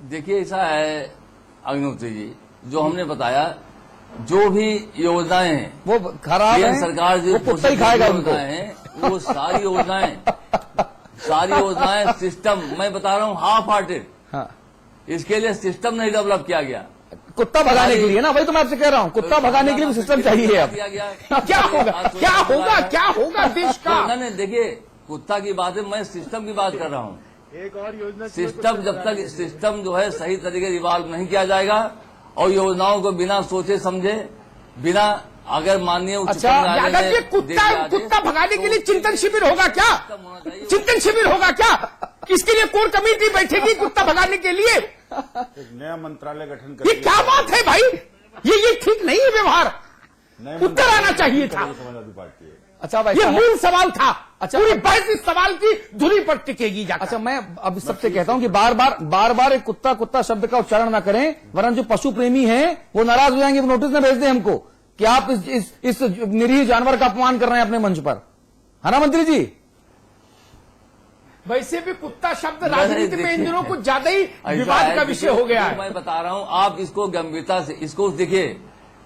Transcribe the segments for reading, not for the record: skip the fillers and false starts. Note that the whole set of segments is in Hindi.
देखिए ऐसा है अग्निहोत्री जी, जो हमने बताया, जो भी योजनाएं हैं वो खराब है, सरकार जो वो कुत्ता ही खाएगा उनको। योजनाएं हैं वो सारी योजनाएं सिस्टम, मैं बता रहा हूँ हाफ हार्टेड। हाँ। इसके लिए सिस्टम नहीं डेवलप किया गया। कुत्ता भगाने के लिए ना, वही तो मैं आपसे कह रहा हूँ, कुत्ता भगाने के लिए भी सिस्टम चाहिए अब। क्या होगा देश का? नहीं देखिए, कुत्ता की बात है, मैं सिस्टम की बात कर रहा हूँ। एक और योजना, सिस्टम जब तक सिस्टम जो है सही तरीके से इवॉल्व नहीं किया जाएगा और योजनाओं को बिना सोचे समझे, बिना अगर माननीय अच्छा, यादव जी, कुत्ता भगाने के लिए चिंतन शिविर होगा क्या? चिंतन शिविर होगा क्या? इसके लिए कोर कमेटी बैठेगी कुत्ता भगाने के लिए? एक नया मंत्रालय गठन ये क्या बात है भाई? ये ठीक नहीं है व्यवहार। उत्तर आना चाहिए था। समाजवादी पार्टी है। अच्छा भाई, ये मूल सवाल था। अच्छा, पूरी बहस इस सवाल की धुरी पर टिकेगी जाकर। अच्छा, मैं अब सबसे कहता हूं कि बार बार एक कुत्ता शब्द का उच्चारण ना करें, वरना जो पशु प्रेमी हैं वो नाराज हो जाएंगे। नोटिस न भेज दें हमको कि आप इस निरीह जानवर का अपमान कर रहे हैं अपने मंच पर, है ना मंत्री जी? वैसे भी कुत्ता शब्द राजनीति में इन दिनों कुछ ज्यादा ही विवाद का विषय हो गया है। मैं बता रहा हूं, आप इसको गंभीरता से इसको देखिए।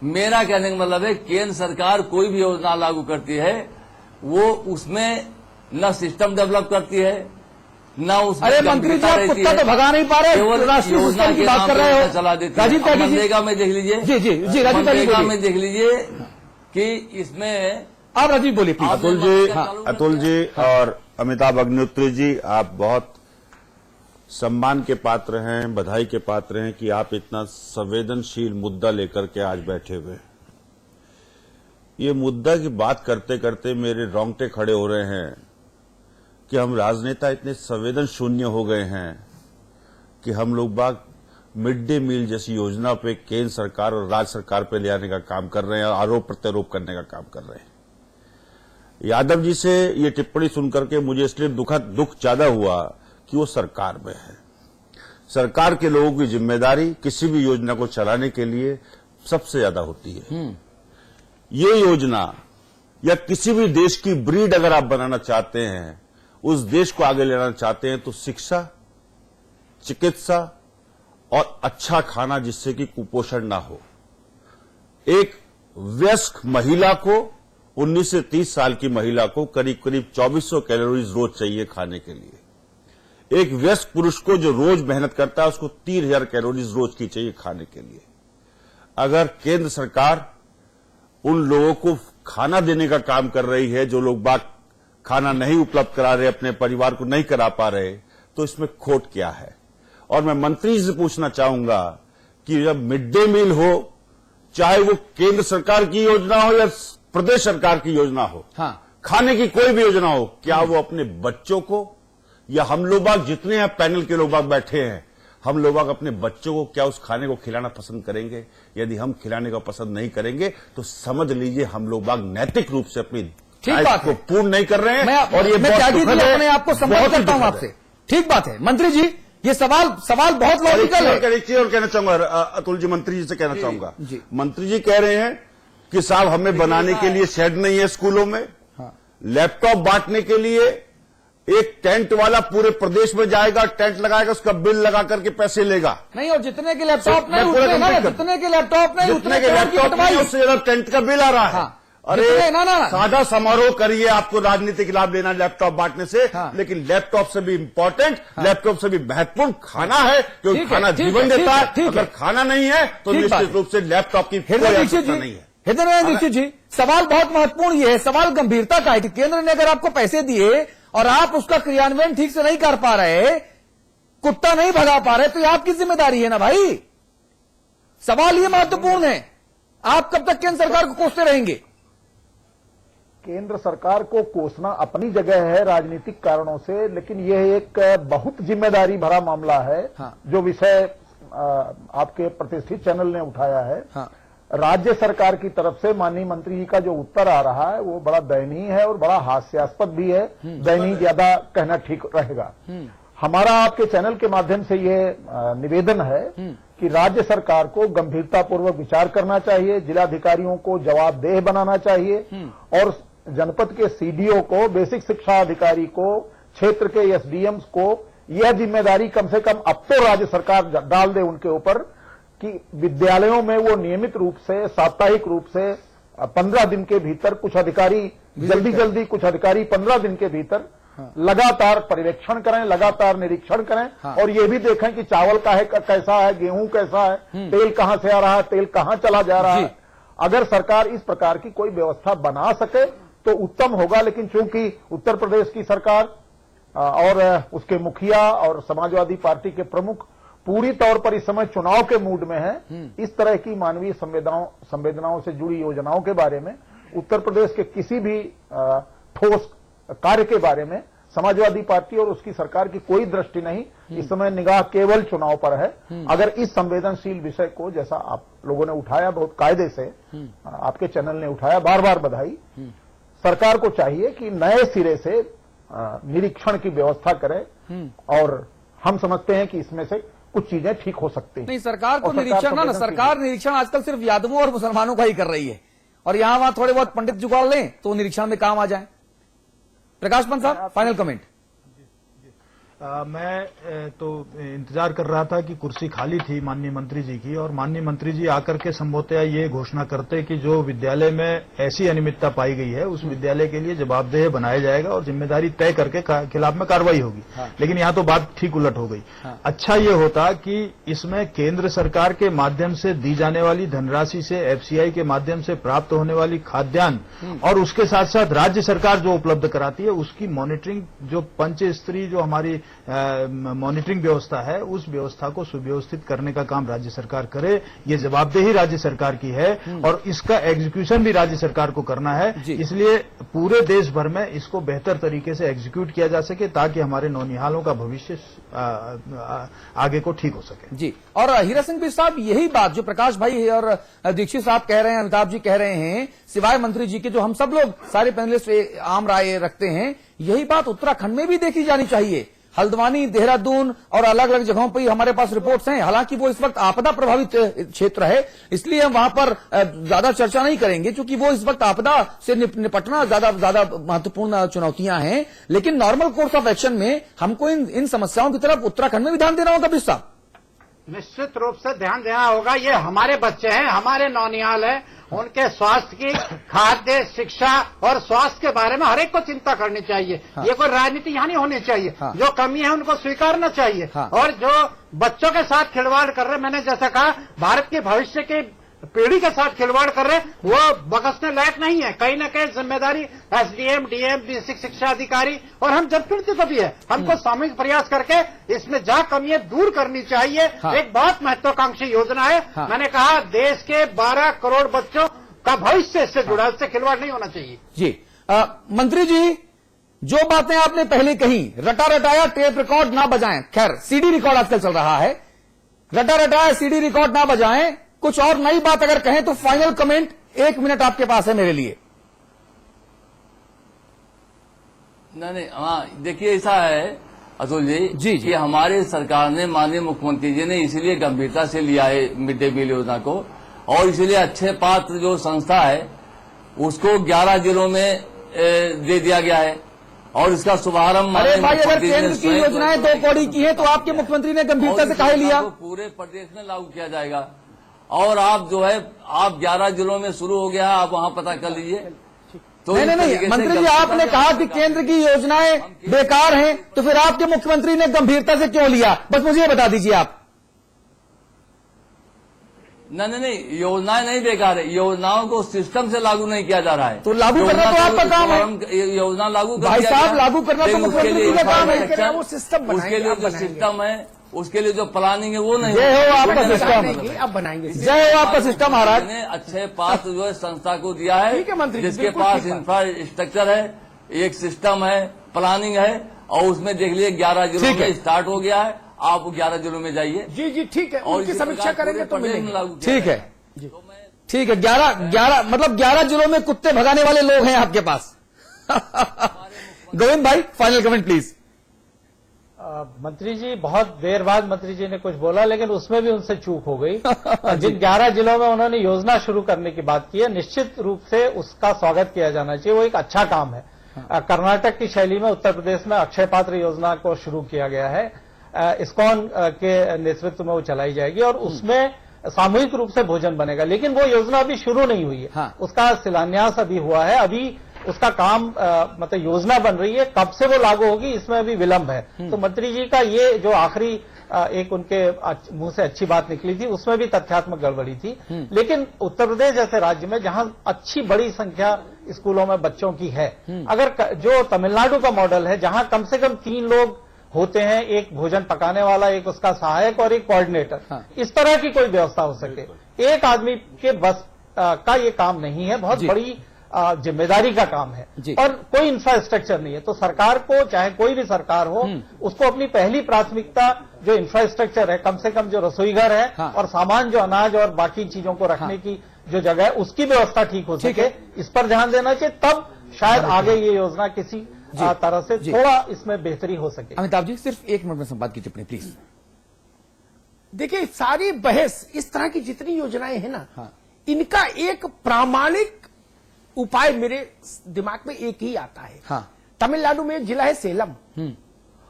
मेरा कहने का मतलब है, केंद्र सरकार कोई भी योजना लागू करती है, वो उसमें न सिस्टम डेवलप करती है, न उसमें। अरे मंत्री जी, आप कुत्ता तो भगा नहीं पा रहे, राष्ट्रीय सिस्टम की बात कर रहे हो। चला देते राजीव त्यागी जी, मनरेगा में देख लीजिए। जी राजीव त्यागी में देख लीजिए कि इसमें आप राजीव बोलिए। अतुल जी और अमिताभ अग्निहोत्री जी, आप बहुत सम्मान के पात्र हैं, बधाई के पात्र हैं कि आप इतना संवेदनशील मुद्दा लेकर के आज बैठे हुए। ये मुद्दा की बात करते करते मेरे रोंगटे खड़े हो रहे हैं कि हम राजनेता इतने संवेदन शून्य हो गए हैं कि हम लोग बाग मिड डे मील जैसी योजना पे केंद्र सरकार और राज्य सरकार पे ले आने का काम कर रहे हैं, आरोप प्रत्यारोप करने का काम कर रहे हैं। यादव जी से ये टिप्पणी सुनकर के मुझे इसलिए दुख ज्यादा हुआ कि वो सरकार में है। सरकार के लोगों की जिम्मेदारी किसी भी योजना को चलाने के लिए सबसे ज्यादा होती है। ये योजना या किसी भी देश की ब्रीड अगर आप बनाना चाहते हैं, उस देश को आगे लेना चाहते हैं, तो शिक्षा, चिकित्सा और अच्छा खाना जिससे कि कुपोषण ना हो। एक वयस्क महिला को, 19 से 30 साल की महिला को करीब 2400 कैलोरीज रोज चाहिए खाने के लिए। एक वयस्क पुरुष को जो रोज मेहनत करता है उसको 3000 कैलोरीज रोज की चाहिए खाने के लिए। अगर केंद्र सरकार उन लोगों को खाना देने का काम कर रही है, जो लोग बाग खाना नहीं उपलब्ध करा रहे, अपने परिवार को नहीं करा पा रहे, तो इसमें खोट क्या है? और मैं मंत्री से पूछना चाहूंगा कि जब मिड डे मील हो, चाहे वो केंद्र सरकार की योजना हो या प्रदेश सरकार की योजना हो, खाने की कोई भी योजना हो, क्या वो अपने बच्चों को, या हम लोग बाग जितने हैं पैनल के लोग बाग बैठे हैं, हम लोग बाग अपने बच्चों को क्या उस खाने को खिलाना पसंद करेंगे? यदि हम खिलाने को पसंद नहीं करेंगे तो समझ लीजिए हम लोग बाग नैतिक रूप से अपनी दायित्व को पूर्ण नहीं कर रहे हैं। और ये मैं अपने आपको संबोधित करता हूं आपसे। ठीक बात है मंत्री जी, ये सवाल बहुत लॉजिकल है। और कहना चाहूंगा अतुल जी, मंत्री जी से कहना चाहूंगा, मंत्री जी कह रहे हैं कि साहब हमें बनाने के लिए शेड नहीं है स्कूलों में, लैपटॉप बांटने के लिए एक टेंट वाला पूरे प्रदेश में जाएगा, टेंट लगाएगा, उसका बिल लगा करके पैसे लेगा। नहीं, और जितने के लैपटॉप नहीं, जितने के लैपटॉप नहीं, उससे ज्यादा टेंट का बिल आ रहा है। अरे सादा समारोह करिए, आपको राजनीतिक लाभ लेना लैपटॉप बांटने से, लेकिन लैपटॉप से भी इम्पोर्टेंट, लैपटॉप से भी महत्वपूर्ण खाना है, क्योंकि खाना जीवन देता है। अगर खाना नहीं है तो निश्चित रूप से लैपटॉप की कोई आवश्यकता नहीं है। हृदय नारायण दीक्षित जी, सवाल बहुत महत्वपूर्ण ये है, सवाल गंभीरता का है कि केंद्र ने अगर आपको पैसे दिए और आप उसका क्रियान्वयन ठीक से नहीं कर पा रहे, कुत्ता नहीं भगा पा रहे, तो ये आपकी जिम्मेदारी है ना भाई। सवाल ये महत्वपूर्ण है, आप कब तक केंद्र सरकार को कोसते रहेंगे? केंद्र सरकार को कोसना अपनी जगह है राजनीतिक कारणों से, लेकिन यह एक बहुत जिम्मेदारी भरा मामला है। जो विषय आपके प्रतिष्ठित चैनल ने उठाया है, राज्य सरकार की तरफ से माननीय मंत्री जी का जो उत्तर आ रहा है वो बड़ा दयनीय है और बड़ा हास्यास्पद भी है। दयनीय ज्यादा कहना ठीक रहेगा। हमारा आपके चैनल के माध्यम से ये निवेदन है कि राज्य सरकार को गंभीरतापूर्वक विचार करना चाहिए, जिलाधिकारियों को जवाबदेह बनाना चाहिए और जनपद के सीडीओ को, बेसिक शिक्षा अधिकारी को, क्षेत्र के एसडीएम्स को यह जिम्मेदारी कम से कम अब तो राज्य सरकार डाल दे उनके ऊपर कि विद्यालयों में वो नियमित रूप से, साप्ताहिक रूप से 15 दिन के भीतर कुछ अधिकारी जल्दी कुछ अधिकारी 15 दिन के भीतर लगातार पर्यवेक्षण करें, लगातार निरीक्षण करें और ये भी देखें कि चावल का है कैसा है, गेहूं कैसा है, तेल कहां से आ रहा है, तेल कहां चला जा रहा है। अगर सरकार इस प्रकार की कोई व्यवस्था बना सके तो उत्तम होगा, लेकिन चूंकि उत्तर प्रदेश की सरकार और उसके मुखिया और समाजवादी पार्टी के प्रमुख पूरी तौर पर इस समय चुनाव के मूड में है, इस तरह की मानवीय संवेदनाओं से जुड़ी योजनाओं के बारे में, उत्तर प्रदेश के किसी भी ठोस कार्य के बारे में समाजवादी पार्टी और उसकी सरकार की कोई दृष्टि नहीं। इस समय निगाह केवल चुनाव पर है। अगर इस संवेदनशील विषय को, जैसा आप लोगों ने उठाया, बहुत कायदे से आपके चैनल ने उठाया, बार बार बधाई, सरकार को चाहिए कि नए सिरे से निरीक्षण की व्यवस्था करे और हम समझते हैं कि इसमें से कुछ चीजें ठीक हो सकती हैं। नहीं, सरकार को निरीक्षण ना, सरकार निरीक्षण आजकल सिर्फ यादवों और मुसलमानों का ही कर रही है और यहां वहां थोड़े बहुत पंडित जुगाड़ लें तो निरीक्षण में काम आ जाए। प्रकाश पंत साहब, फाइनल कमेंट। मैं तो इंतजार कर रहा था कि कुर्सी खाली थी माननीय मंत्री जी की, और माननीय मंत्री जी आकर के संभवतः ये घोषणा करते कि जो विद्यालय में ऐसी अनियमितता पाई गई है उस विद्यालय के लिए जवाबदेह बनाया जाएगा और जिम्मेदारी तय करके खिलाफ में कार्रवाई होगी। लेकिन यहाँ तो बात ठीक उलट हो गई। अच्छा ये होता कि इसमें केंद्र सरकार के माध्यम से दी जाने वाली धनराशि से, एफसीआई के माध्यम से प्राप्त होने वाली खाद्यान्न और उसके साथ साथ राज्य सरकार जो उपलब्ध कराती है उसकी मॉनिटरिंग, जो पंच स्तरीय जो हमारी मॉनिटरिंग व्यवस्था है, उस व्यवस्था को सुव्यवस्थित करने का काम राज्य सरकार करे। ये जवाबदेही राज्य सरकार की है और इसका एग्जीक्यूशन भी राज्य सरकार को करना है। इसलिए पूरे देश भर में इसको बेहतर तरीके से एग्जीक्यूट किया जा सके ताकि हमारे नौनिहालों का भविष्य आगे को ठीक हो सके। जी, और हीरा सिंह भी साहब, यही बात जो प्रकाश भाई और दीक्षित साहब कह रहे हैं, अमिताभ जी कह रहे हैं, सिवाय मंत्री जी के जो हम सब लोग सारे पैनलिस्ट आम राय रखते हैं, यही बात उत्तराखंड में भी देखी जानी चाहिए। हल्द्वानी, देहरादून और अलग अलग जगहों पर हमारे पास रिपोर्ट्स हैं। हालांकि वो इस वक्त आपदा प्रभावित क्षेत्र है, इसलिए हम वहां पर ज्यादा चर्चा नहीं करेंगे क्योंकि वो इस वक्त आपदा से निपटना ज्यादा महत्वपूर्ण चुनौतियां हैं। लेकिन नॉर्मल कोर्स ऑफ एक्शन में हमको इन समस्याओं की तरफ उत्तराखंड में भी ध्यान देना होगा। बिस्सा, निश्चित रूप से ध्यान देना होगा। ये हमारे बच्चे हैं, हमारे नौनिहाल हैं, उनके स्वास्थ्य की, खाद्य, शिक्षा और स्वास्थ्य के बारे में हर एक को चिंता करनी चाहिए। ये कोई राजनीति यहाँ नहीं होनी चाहिए। जो कमी है उनको स्वीकारना चाहिए। और जो बच्चों के साथ खिलवाड़ कर रहे, मैंने जैसा कहा, भारत के भविष्य के पीढ़ी के साथ खिलवाड़ कर रहे, वो बख्शने लायक नहीं है। कहीं ना कहीं जिम्मेदारी एसडीएम, डीएम, बेसिक शिक्षा अधिकारी और हम जनप्रतिनिधि को भी है। हमको सामूहिक प्रयास करके इसमें जहाँ कमियां दूर करनी चाहिए। एक बहुत महत्वाकांक्षी योजना है। मैंने कहा देश के 12 करोड़ बच्चों का भविष्य इससे जुड़ा, इससे खिलवाड़ नहीं होना चाहिए। जी, मंत्री जी, जो बातें आपने पहले कही, रटा रटाया टेप रिकॉर्ड ना बजाएं। खैर, सीडी रिकॉर्ड आजकल चल रहा है, रटा रटाया सीडी रिकॉर्ड ना बजाएं। कुछ और नई बात अगर कहें तो फाइनल कमेंट 1 मिनट आपके पास है मेरे लिए। नहीं, हाँ, देखिए ऐसा है अतुल जी कि हमारे सरकार ने, माननीय मुख्यमंत्री जी ने इसलिए गंभीरता से लिया है मिड डे मील योजना को, और इसलिए अच्छे पात्र जो संस्था है उसको 11 जिलों में दे दिया गया है और इसका शुभारंभ। अरे भाई, अगर केंद्र की योजनाएं 2 कौड़ी की है तो आपके मुख्यमंत्री ने गंभीरता से काहे लिया? पूरे प्रदेश में लागू किया जाएगा और आप जो है, आप 11 जिलों में शुरू हो गया, आप वहां पता कर लीजिए। तो नहीं, मंत्री जी, आपने कहा कि केंद्र की योजनाएं बेकार हैं, तो फिर आपके मुख्यमंत्री ने गंभीरता से क्यों लिया? बस मुझे बता दीजिए आप। नहीं, योजनाएं नहीं बेकार है, योजनाओं को सिस्टम से लागू नहीं किया जा रहा है। तो लागू करना तो आपका काम है। योजना लागू भाई साहब, लागू करना तो मुख्यमंत्री का काम है। वो सिस्टम, उसके लिए जो सिस्टम है, उसके लिए जो प्लानिंग है वो नहीं। जय हो आपका सिस्टम, अब बनाएंगे। जय हो आपका सिस्टम महाराज ने अच्छे पात्र जो है संस्था को दिया है, जिसके पास इंफ्रास्ट्रक्चर है, एक सिस्टम है, प्लानिंग है, और उसमें देख लीजिए 11 जिलों में स्टार्ट हो गया है। आप 11 जिलों में जाइए। जी, ठीक है, और उनकी समीक्षा करेंगे तो मिलेंगे। ठीक है, ठीक है। 11 मतलब 11 जिलों में कुत्ते भगाने वाले लोग हैं आपके पास। गोविंद भाई, फाइनल कमेंट प्लीज। मंत्री जी, बहुत देर बाद मंत्री जी ने कुछ बोला, लेकिन उसमें भी उनसे चूक हो गई। जिन 11 जिलों में उन्होंने योजना शुरू करने की बात की है, निश्चित रूप से उसका स्वागत किया जाना चाहिए। वो एक अच्छा काम है। कर्नाटक की शैली में उत्तर प्रदेश में अक्षय पात्र योजना को शुरू किया गया है। इस्कॉन के नेतृत्व में वो चलाई जाएगी और उसमें सामूहिक रूप से भोजन बनेगा, लेकिन वो योजना अभी शुरू नहीं हुई है। हाँ। उसका शिलान्यास अभी हुआ है, अभी उसका काम मतलब योजना बन रही है, कब से वो लागू होगी इसमें अभी विलंब है। तो मंत्री जी का ये जो आखिरी एक उनके मुंह से अच्छी बात निकली थी, उसमें भी तथ्यात्मक गड़बड़ी थी। लेकिन उत्तर प्रदेश जैसे राज्य में जहां अच्छी बड़ी संख्या स्कूलों में बच्चों की है, अगर जो तमिलनाडु का मॉडल है जहां कम से कम 3 लोग होते हैं, एक भोजन पकाने वाला, एक उसका सहायक और एक कोऑर्डिनेटर, इस तरह की कोई व्यवस्था हो सके, एक आदमी के बस का ये काम नहीं है, बहुत बड़ी जिम्मेदारी का काम है और कोई इंफ्रास्ट्रक्चर नहीं है। तो सरकार को, चाहे कोई भी सरकार हो, उसको अपनी पहली प्राथमिकता जो इंफ्रास्ट्रक्चर है, कम से कम जो रसोई घर है और सामान जो अनाज और बाकी चीजों को रखने की जो जगह है, उसकी व्यवस्था ठीक हो सके, इस पर ध्यान देना चाहिए। तब शायद आगे ये योजना किसी तरह से थोड़ा इसमें बेहतरी हो सके। अमिताभ जी सिर्फ 1 मिनट में संवाद की टिप्पणी प्लीज। देखिए, सारी बहस इस तरह की जितनी योजनाएं हैं ना, इनका एक प्रामाणिक उपाय मेरे दिमाग में एक ही आता है। तमिलनाडु में एक जिला है सेलम,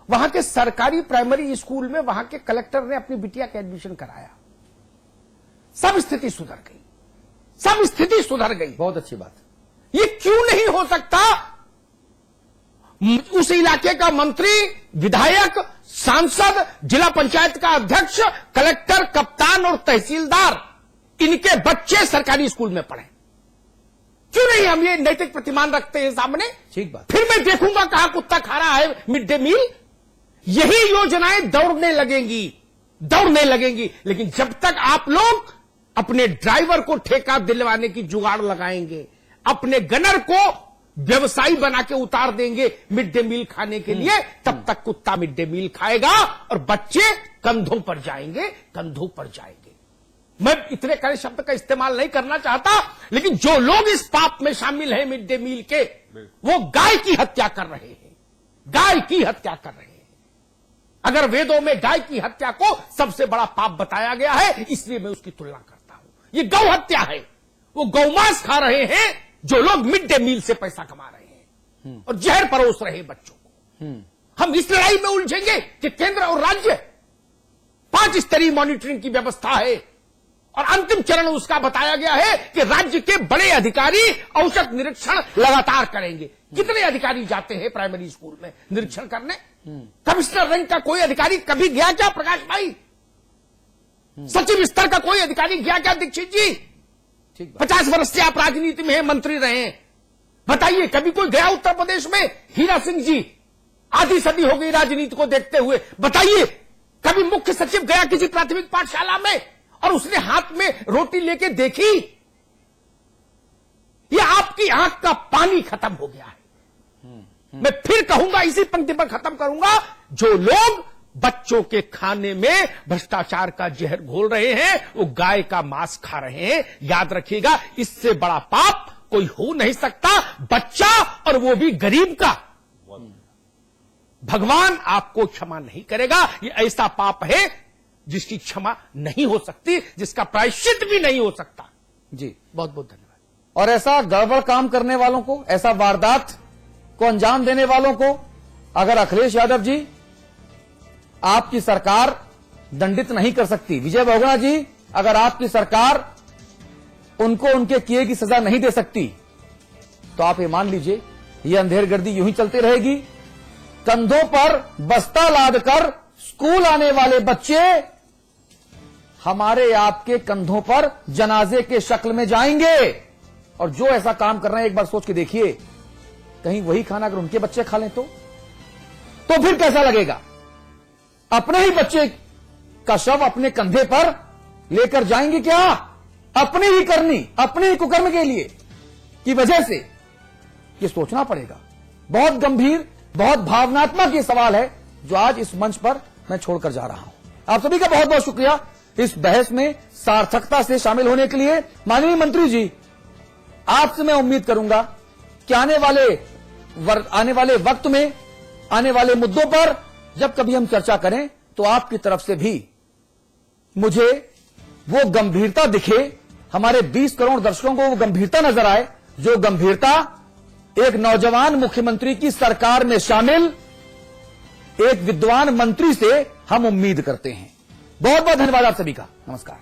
वहां के सरकारी प्राइमरी स्कूल में वहां के कलेक्टर ने अपनी बिटिया का एडमिशन कराया, सब स्थिति सुधर गई, सब स्थिति सुधर गई। बहुत अच्छी बात। ये क्यों नहीं हो सकता? उस इलाके का मंत्री, विधायक, सांसद, जिला पंचायत का अध्यक्ष, कलेक्टर, कप्तान और तहसीलदार, इनके बच्चे सरकारी स्कूल में पढ़े। क्यों नहीं हम ये नैतिक प्रतिमान रखते हैं सामने? ठीक बात। फिर मैं देखूंगा कहां कुत्ता खा रहा है मिड डे मील। यही योजनाएं दौड़ने लगेंगी, लेकिन जब तक आप लोग अपने ड्राइवर को ठेका दिलवाने की जुगाड़ लगाएंगे, अपने गनर को व्यवसायी बना के उतार देंगे मिड डे मील खाने के लिए, तब तक कुत्ता मिड डे मील खाएगा और बच्चे कंधों पर जाएंगे। मैं इतने कड़े शब्द का इस्तेमाल नहीं करना चाहता, लेकिन जो लोग इस पाप में शामिल हैं मिड डे मील के, वो गाय की हत्या कर रहे हैं। अगर वेदों में गाय की हत्या को सबसे बड़ा पाप बताया गया है, इसलिए मैं उसकी तुलना करता हूं। ये गौ हत्या है, वो गौमांस खा रहे हैं जो लोग मिड डे मील से पैसा कमा रहे हैं और जहर परोस रहे हैं बच्चों को। हम इस लड़ाई में उलझेंगे कि केंद्र और राज्य 5 स्तरीय मॉनिटरिंग की व्यवस्था है और अंतिम चरण उसका बताया गया है कि राज्य के बड़े अधिकारी औचक निरीक्षण लगातार करेंगे। कितने अधिकारी जाते हैं प्राइमरी स्कूल में निरीक्षण करने? कमिश्नर रैंक का कोई अधिकारी कभी गया क्या प्रकाश भाई? सचिव स्तर का कोई अधिकारी गया क्या दीक्षित जी? 50 वर्ष से आप राजनीति में हैं, मंत्री रहे हैं, बताइए कभी कोई गया उत्तर प्रदेश में? हीरा सिंह जी, आधी सदी हो गई राजनीति को देखते हुए, बताइए कभी मुख्य सचिव गया किसी प्राथमिक पाठशाला में और उसने हाथ में रोटी लेके देखी? ये आपकी आंख का पानी खत्म हो गया है। मैं फिर कहूंगा, इसी पंक्ति पर खत्म करूंगा, जो लोग बच्चों के खाने में भ्रष्टाचार का जहर घोल रहे हैं, वो गाय का मांस खा रहे हैं। याद रखिएगा, इससे बड़ा पाप कोई हो नहीं सकता, बच्चा और वो भी गरीब का। भगवान आपको क्षमा नहीं करेगा। ये ऐसा पाप है जिसकी क्षमा नहीं हो सकती, जिसका प्रायश्चित भी नहीं हो सकता। जी, बहुत बहुत धन्यवाद। और ऐसा गड़बड़ काम करने वालों को, ऐसा वारदात को अंजाम देने वालों को अगर अखिलेश यादव जी, आपकी सरकार दंडित नहीं कर सकती, विजय बहुगुणा जी, अगर आपकी सरकार उनको उनके किए की सजा नहीं दे सकती, तो आप ये मान लीजिए ये अंधेरगर्दी यूं ही चलती रहेगी। कंधों पर बस्ता लादकर स्कूल आने वाले बच्चे हमारे आपके कंधों पर जनाजे के शक्ल में जाएंगे। और जो ऐसा काम कर रहे हैं, एक बार सोच के देखिए, कहीं वही खाना अगर उनके बच्चे खा लें तो फिर कैसा लगेगा? अपने ही बच्चे का शव अपने कंधे पर लेकर जाएंगे क्या? अपनी ही करनी, अपने ही कुकर्म के लिए की वजह से ये सोचना पड़ेगा। बहुत गंभीर, बहुत भावनात्मक ये सवाल है जो आज इस मंच पर मैं छोड़कर जा रहा हूं। आप सभी का बहुत बहुत शुक्रिया इस बहस में सार्थकता से शामिल होने के लिए। माननीय मंत्री जी, आपसे मैं उम्मीद करूंगा कि आने वाले वक्त में, आने वाले मुद्दों पर जब कभी हम चर्चा करें, तो आपकी तरफ से भी मुझे वो गंभीरता दिखे, हमारे 20 करोड़ दर्शकों को वो गंभीरता नजर आए, जो गंभीरता एक नौजवान मुख्यमंत्री की सरकार में शामिल एक विद्वान मंत्री से हम उम्मीद करते हैं। बहुत बहुत धन्यवाद आप सभी का। नमस्कार।